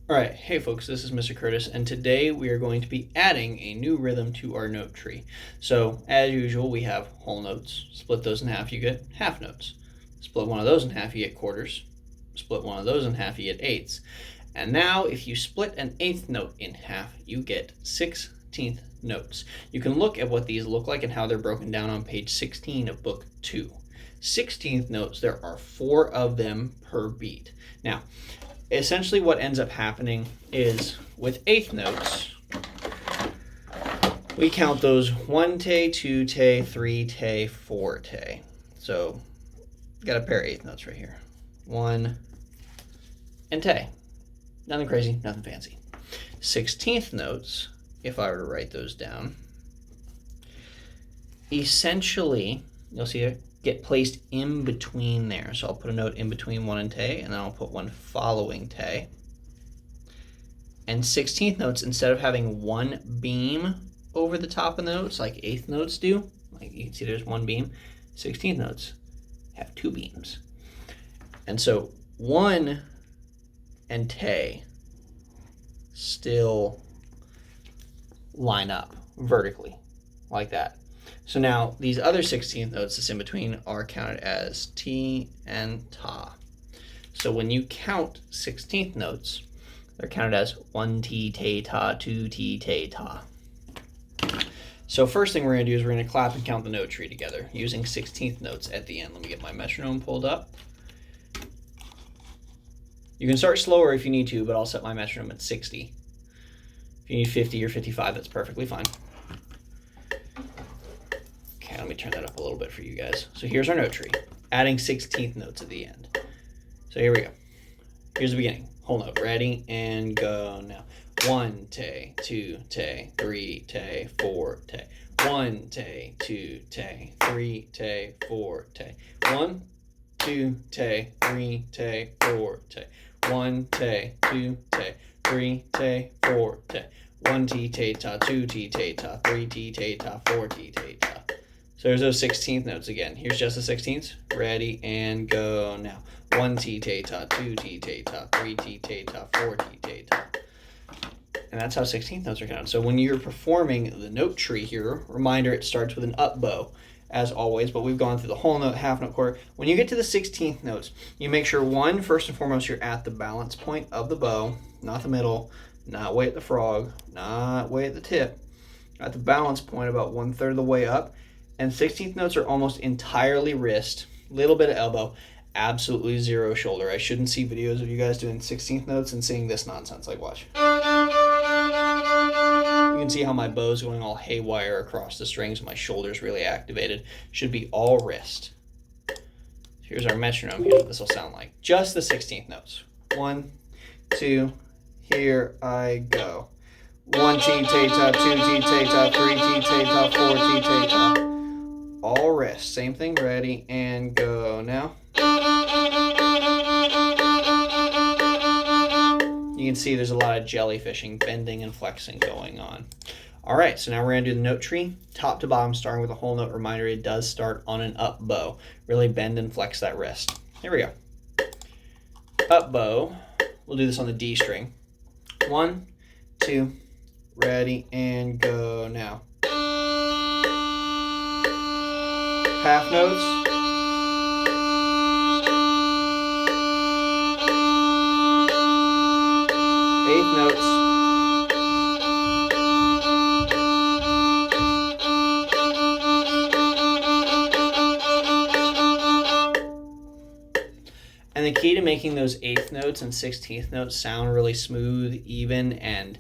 All right, hey folks, this is Mr. Curtis, and today we are going to be adding a new rhythm to our note tree. So, as usual, we have whole notes. Split those in half, you get half notes. Split one of those in half, you get quarters. Split one of those in half, you get eighths. And now, if you split an eighth note in half, you get 16th notes. You can look at what these look like and how they're broken down on page 16 of book 2. 16th notes, there are 4 of them per beat. Now, essentially what ends up happening is with eighth notes, we count those 1 te, 2 te, 3 te, 4 te. So got a pair of eighth notes right here. 1 and te. Nothing crazy, nothing fancy. 16th notes, if I were to write those down, essentially, you'll see it get placed in between there. So I'll put a note in between 1 and te, and then I'll put one following te. And 16th notes, instead of having one beam over the top of the notes like eighth notes do, like you can see there's one beam, 16th notes have 2 beams. And so 1 and te still line up vertically like that. So now these other 16th notes that's in between are counted as ti and ta. So when you count 16th notes, they're counted as 1 ti te ta, 2 ti te ta. So first thing we're going to do is we're going to clap and count the note tree together using 16th notes at the end. Let me get my metronome pulled up. You can start slower if you need to, but I'll set my metronome at 60. If you need 50 or 55, that's perfectly fine. Okay, let me turn that up a little bit for you guys. So here's our note tree, adding 16th notes at the end. So here we go. Here's the beginning. Whole note. Ready and go now. 1 te, 2 te, 3 te, 4 te. 1 te, 2 te, 3 te, 4 te. 1, 2 te, 3 te, 4 te. 1 te, 2 te, 3 te, 4 te. 1 ti te ta, 2 ti te ta, 3 ti te ta, 4 ti te ta. So there's those 16th notes again. Here's just the 16ths. Ready and go now. 1 ti te ta, 2 ti te ta, 3 ti te ta, 4 ti te ta. And that's how 16th notes are counted. So when you're performing the note tree here, reminder, it starts with an up bow, as always, but we've gone through the whole note, half note, quarter. When you get to the 16th notes, you make sure, one, first and foremost, you're at the balance point of the bow, not the middle, not way at the frog, not way at the tip, at the balance point about 1/3 of the way up. And 16th notes are almost entirely wrist, little bit of elbow, absolutely zero shoulder. I shouldn't see videos of you guys doing 16th notes and seeing this nonsense. Like, watch. You can see how my bow's going all haywire across the strings. My shoulder's really activated. Should be all wrist. Here's our metronome. Here's what this will sound like. Just the 16th notes. 1, 2, here I go. 1 ti te ta, 2 ti te ta, 3 ti te ta, 4 ti te ta. All wrist. Same thing. Ready and go now. You can see there's a lot of jellyfishing, bending and flexing going on. All right, so now we're going to do the note tree, top to bottom, starting with a whole note. Reminder, it does start on an up bow. Really bend and flex that wrist. Here we go. Up bow. We'll do this on the D string. 1, 2, ready and go now. Half notes. Eighth notes. And the key to making those eighth notes and 16th notes sound really smooth, even, and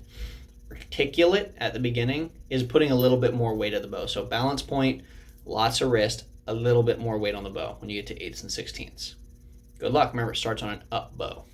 articulate at the beginning is putting a little bit more weight of the bow. So balance point, lots of wrist, a little bit more weight on the bow when you get to 8ths and 16ths. Good luck. Remember, it starts on an up bow.